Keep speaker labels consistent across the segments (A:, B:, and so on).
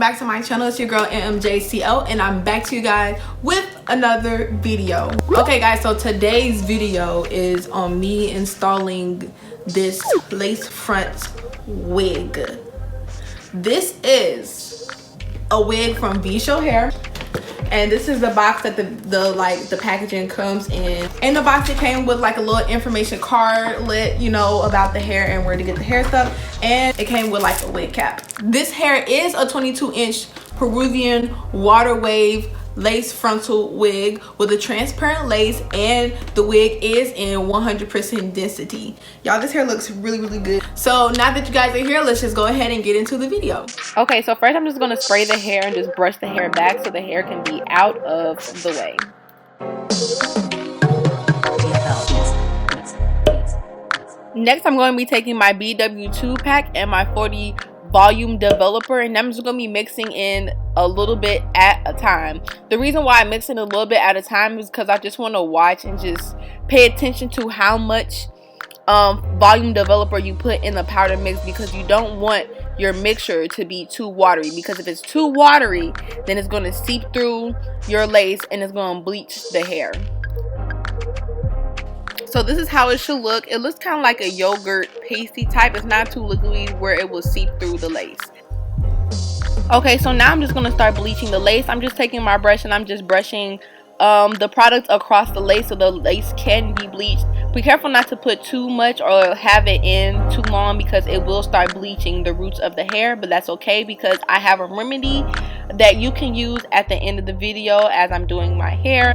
A: back to my channel. It's your girl mmj.coyt, and I'm back to you guys with another video. Okay guys, so today's video is on me installing this lace front wig. This is a wig from VSHOW hair, and this is the box that the packaging comes in. In the box it came with like a little information cardlet, you know, about the hair and where to get the hair stuff, and it came with like a wig cap. This hair is a 22-inch Peruvian Water wave lace frontal wig with a transparent lace, and the wig is in 100% density. Y'all, this hair looks really good. So now that you guys are here, let's just go ahead and get into the video. Okay, so first I'm just going to spray the hair and just brush the hair back so the hair can be out of the way. Next, I'm going to be taking my BW2 pack and my 40 volume developer, and I'm just going to be mixing in a little bit at a time. The reason why I'm mixing a little bit at a time is because I just want to watch and just pay attention to how much volume developer you put in the powder mix, because you don't want your mixture to be too watery, because if it's too watery then it's going to seep through your lace and it's going to bleach the hair. So this is how it should look. It looks kind of like a yogurt pasty type. It's not too liquidy where it will seep through the lace. Okay, so now I'm just going to start bleaching the lace. I'm just taking my brush and I'm just brushing the product across the lace so the lace can be bleached. Be careful not to put too much or have it in too long, because it will start bleaching the roots of the hair, but that's okay because I have a remedy that you can use at the end of the video as I'm doing my hair.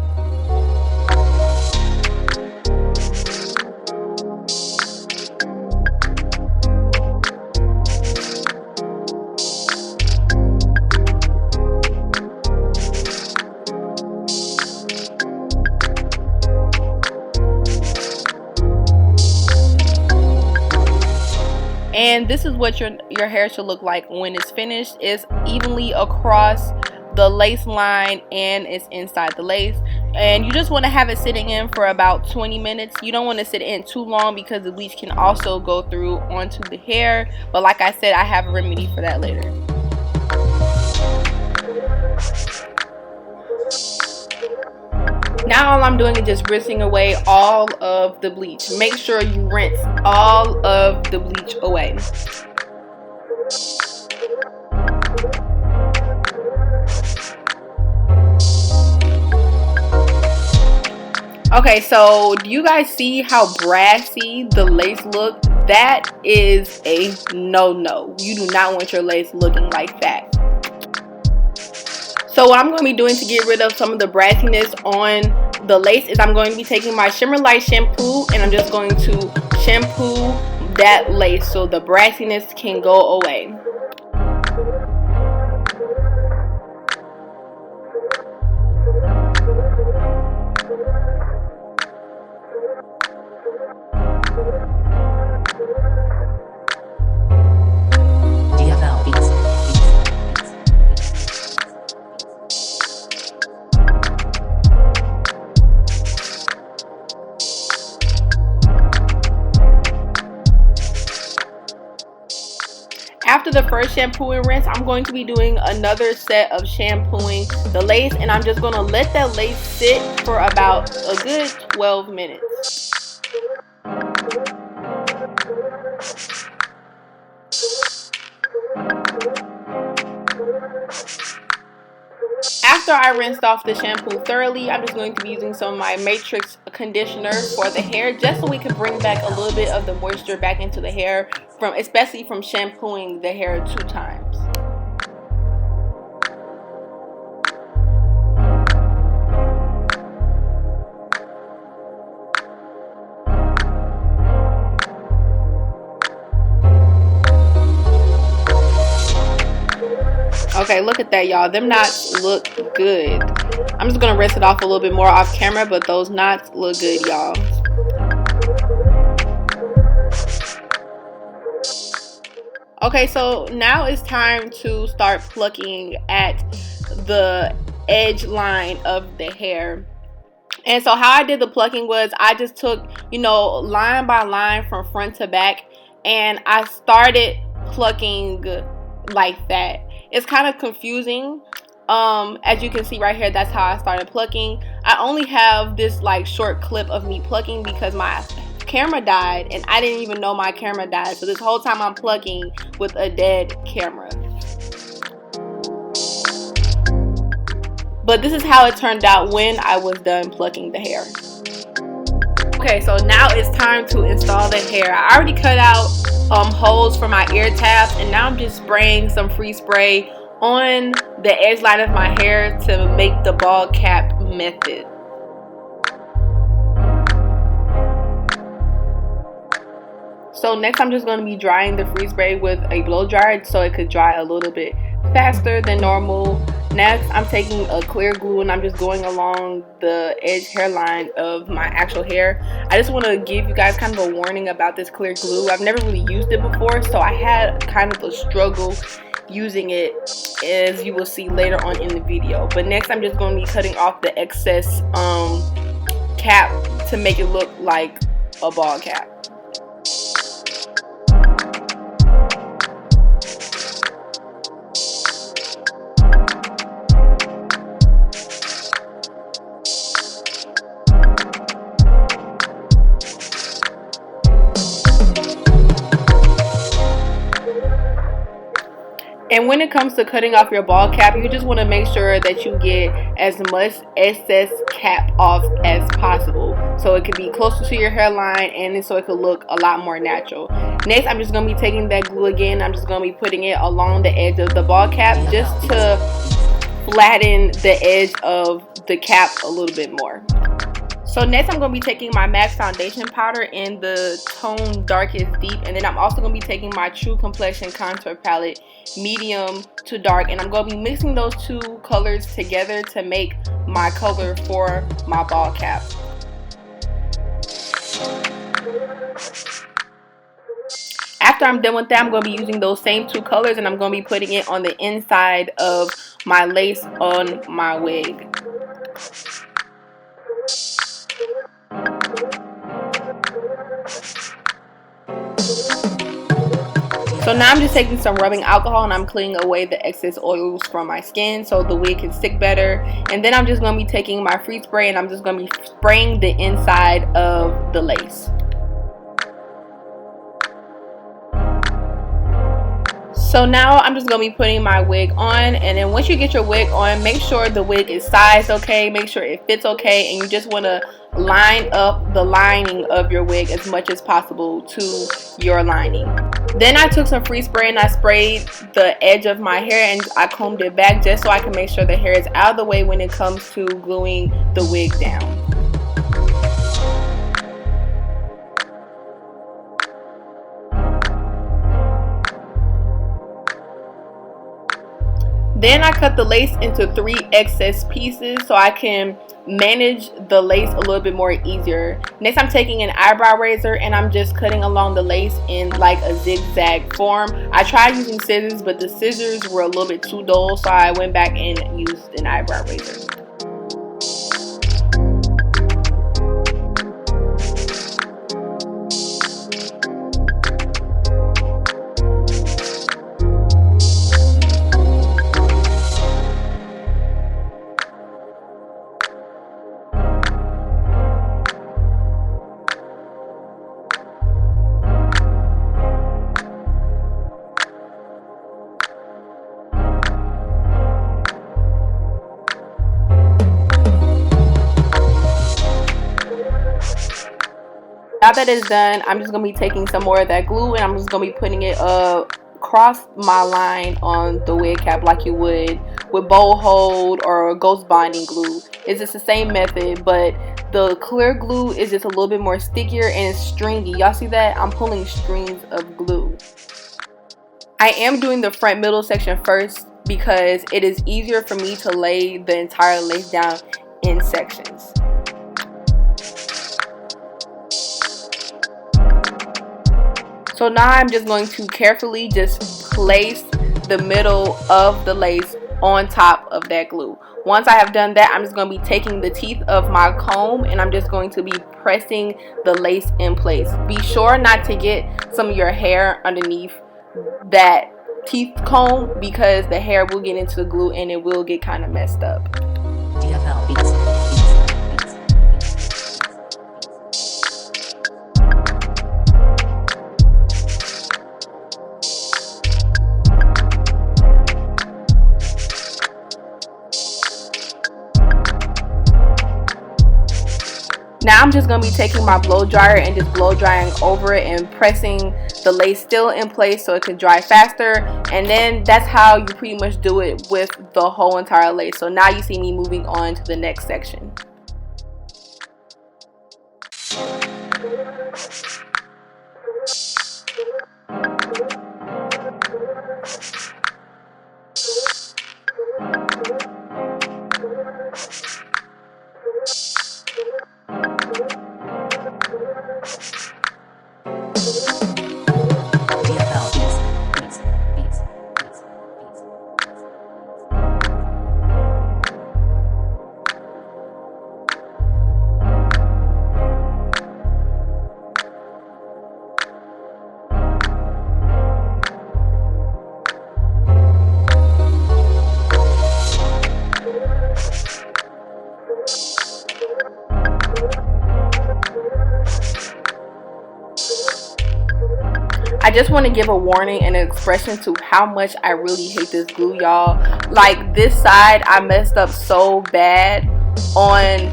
A: And this is what your hair should look like when it's finished. It's evenly across the lace line and it's inside the lace. And you just want to have it sitting in for about 20 minutes. You don't want to sit in too long because the bleach can also go through onto the hair. But like I said, I have a remedy for that later. Now all I'm doing is just rinsing away all of the bleach. Make sure you rinse all of the bleach away. Okay, so do you guys see how brassy the lace look? That is a no-no. You do not want your lace looking like that. So what I'm going to be doing to get rid of some of the brassiness on the lace is I'm going to be taking my Shimmer Light shampoo and I'm just going to shampoo that lace so the brassiness can go away. After the first shampoo and rinse, I'm going to be doing another set of shampooing the lace, and I'm just going to let that lace sit for about a good 12 minutes. After I rinsed off the shampoo thoroughly, I'm just going to be using some of my Matrix conditioner for the hair, just so we can bring back a little bit of the moisture back into the hair, especially from shampooing the hair 2 times. Okay, look at that, y'all. Them knots look good. I'm just gonna rinse it off a little bit more off camera, but those knots look good, y'all. Okay, so now it's time to start plucking at the edge line of the hair. And so how I did the plucking was I just took, you know, line by line from front to back, and I started plucking like that. It's kind of confusing. As you can see right here, that's how I started plucking. I only have this like short clip of me plucking because my camera died and I didn't even know my camera died. So this whole time I'm plucking with a dead camera. But this is how it turned out when I was done plucking the hair. Okay, so now it's time to install the hair. I already cut out holes for my ear tabs, and now I'm just spraying some free spray on the edge line of my hair to make the ball cap method. So next I'm just going to be drying the free spray with a blow dryer so it could dry a little bit faster than normal. Next, I'm taking a clear glue and I'm just going along the edge hairline of my actual hair. I just want to give you guys kind of a warning about this clear glue. I've never really used it before, so I had kind of a struggle using it, as you will see later on in the video. But next, I'm just going to be cutting off the excess cap to make it look like a ball cap. And when it comes to cutting off your ball cap, you just want to make sure that you get as much excess cap off as possible, so it can be closer to your hairline and so it could look a lot more natural. Next, I'm just going to be taking that glue again. I'm just going to be putting it along the edge of the ball cap just to flatten the edge of the cap a little bit more. So next I'm going to be taking my MAC foundation powder in the tone Darkest Deep, and then I'm also going to be taking my True Complexion contour palette medium to dark, and I'm going to be mixing those two colors together to make my color for my ball cap. After I'm done with that, I'm going to be using those same two colors and I'm going to be putting it on the inside of my lace on my wig. So now I'm just taking some rubbing alcohol and I'm cleaning away the excess oils from my skin so the wig can stick better. And then I'm just going to be taking my free spray and I'm just going to be spraying the inside of the lace. So now I'm just going to be putting my wig on, and then once you get your wig on, make sure the wig is sized okay, make sure it fits okay, and you just want to line up the lining of your wig as much as possible to your lining. Then I took some free spray and I sprayed the edge of my hair and I combed it back just so I can make sure the hair is out of the way when it comes to gluing the wig down. Then I cut the lace into 3 excess pieces so I can manage the lace a little bit more easier. Next, I'm taking an eyebrow razor and I'm just cutting along the lace in like a zigzag form. I tried using scissors, but the scissors were a little bit too dull, so I went back and used an eyebrow razor. Now that it's done, I'm just going to be taking some more of that glue and I'm just going to be putting it across my line on the wig cap like you would with bowl hold or ghost bonding glue. It's just the same method, but the clear glue is just a little bit more stickier and it's stringy. Y'all see that? I'm pulling strings of glue. I am doing the front middle section first because it is easier for me to lay the entire lace down in sections. So now I'm just going to carefully just place the middle of the lace on top of that glue. Once I have done that, I'm just going to be taking the teeth of my comb and I'm just going to be pressing the lace in place. Be sure not to get some of your hair underneath that teeth comb, because the hair will get into the glue and it will get kind of messed up.
B: DFL beats.
A: Now I'm just going to be taking my blow dryer and just blow drying over it and pressing the lace still in place so it can dry faster. And then that's how you pretty much do it with the whole entire lace. So now you see me moving on to the next section. I just want to give a warning and an expression to how much I really hate this glue, y'all. Like, this side I messed up so bad on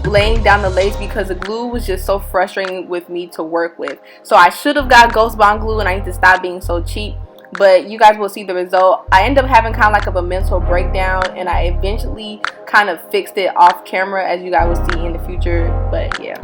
A: laying down the lace because the glue was just so frustrating with me to work with. So I should have got Ghost Bond glue, and I need to stop being so cheap. But you guys will see the result. I end up having kind of like a mental breakdown, and I eventually kind of fixed it off camera, as you guys will see in the future. But yeah.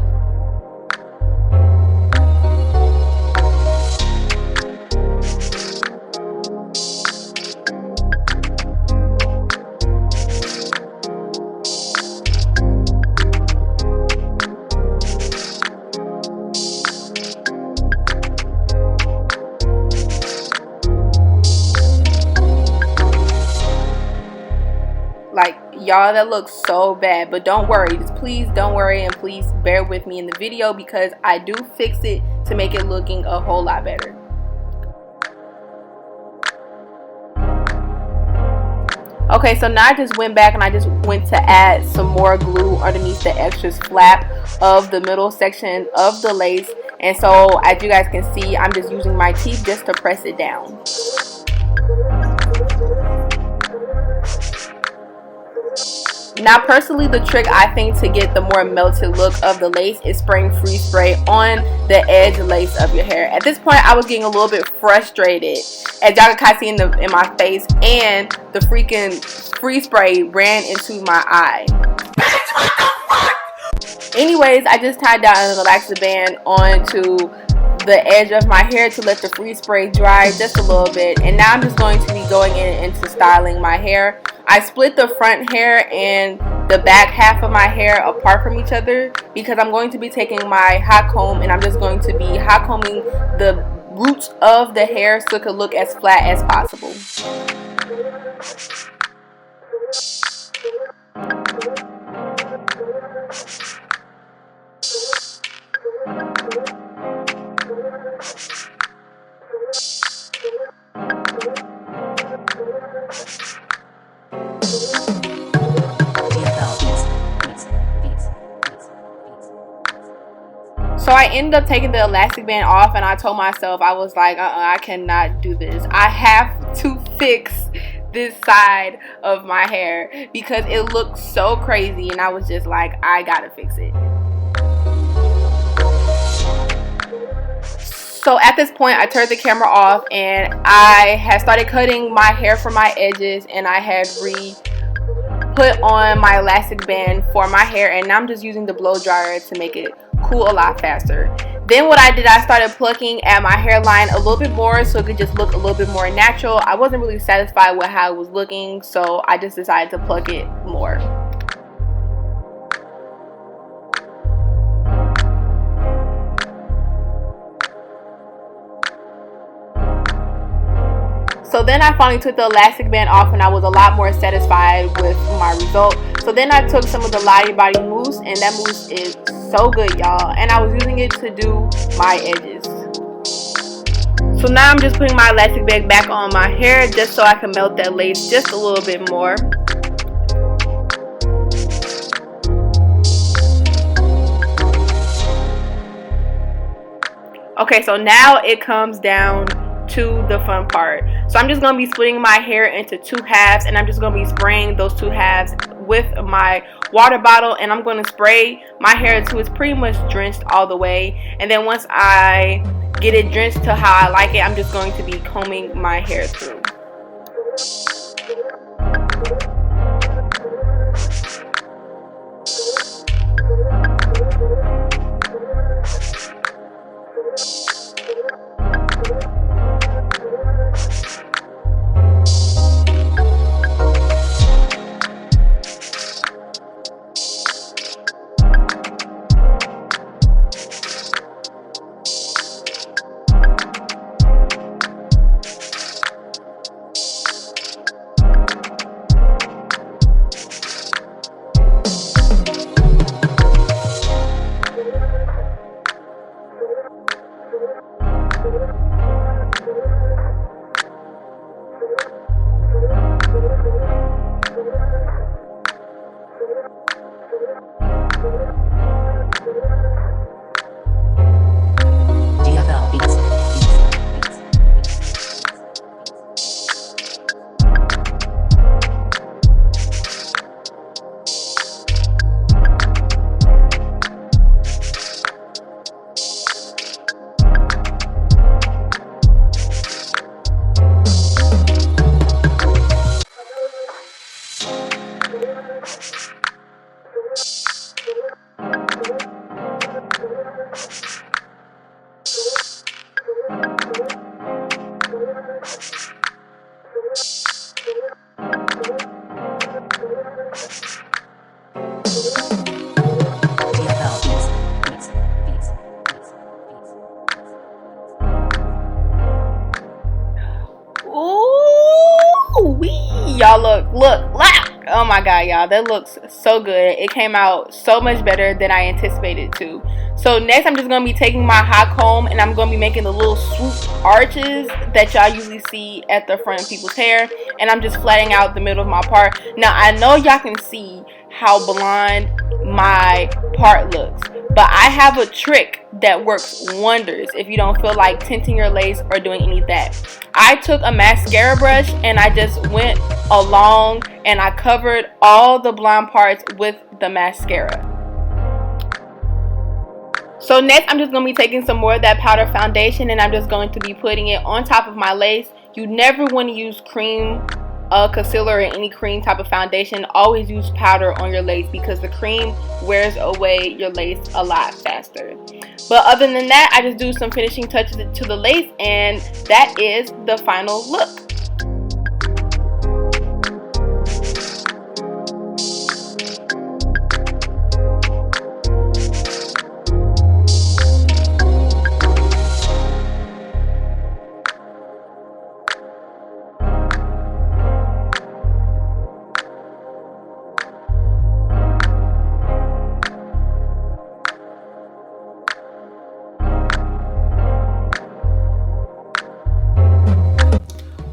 A: Like, y'all, that looks so bad, but don't worry, just please don't worry, and please bear with me in the video because I do fix it to make it looking a whole lot better. Okay, so now I just went back and I just went to add some more glue underneath the extras flap of the middle section of the lace. And so as you guys can see, I'm just using my teeth just to press it down. Now personally, the trick I think to get the more melted look of the lace is spraying freeze spray on the edge lace of your hair. At this point, I was getting a little bit frustrated, as y'all can kind of see in my face, and the freaking freeze spray ran into my eye. Anyways, I just tied down an elastic band onto the edge of my hair to let the freeze spray dry just a little bit, and now I'm just going to be going into styling my hair. I split the front hair and the back half of my hair apart from each other because I'm going to be taking my hot comb and I'm just going to be hot combing the roots of the hair so it could look as flat as possible. So I ended up taking the elastic band off, and I told myself, I was like, I cannot do this. I have to fix this side of my hair because it looked so crazy, and I was just like, I gotta fix it. So at this point, I turned the camera off, and I had started cutting my hair from my edges, and I had put on my elastic band for my hair, and now I'm just using the blow dryer to make it cool a lot faster. Then what I did, I started plucking at my hairline a little bit more so it could just look a little bit more natural. I wasn't really satisfied with how it was looking, so I just decided to pluck it more. So then I finally took the elastic band off, and I was a lot more satisfied with my result. So then I took some of the Lottie Body mousse, and that mousse is so good, y'all. And I was using it to do my edges. So now I'm just putting my elastic bag back on my hair just so I can melt that lace just a little bit more. Okay, so now it comes down to the fun part. So I'm just going to be splitting my hair into 2 halves, and I'm just going to be spraying those 2 halves with my water bottle, and I'm going to spray my hair until it's pretty much drenched all the way. And then once I get it drenched to how I like it, I'm just going to be combing my hair through. Ooh, y'all look. Oh my god, y'all, that looks so good. It came out so much better than I anticipated it to. So next I'm just going to be taking my hot comb and I'm going to be making the little swoop arches that y'all usually see at the front of people's hair, and I'm just flattening out the middle of my part. Now I know y'all can see how blonde my part looks, but I have a trick that works wonders if you don't feel like tinting your lace or doing any of that. I took a mascara brush and I just went along and I covered all the blonde parts with the mascara. So next I'm just going to be taking some more of that powder foundation and I'm just going to be putting it on top of my lace. You never want to use cream concealer or any cream type of foundation. Always use powder on your lace because the cream wears away your lace a lot faster. But other than that, I just do some finishing touches to the lace and that is the final look.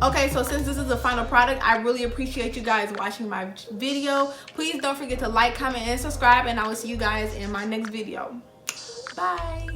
A: Okay, so since this is the final product, I really appreciate you guys watching my video. Please don't forget to like, comment, and subscribe, and I will see you guys in my next video. Bye.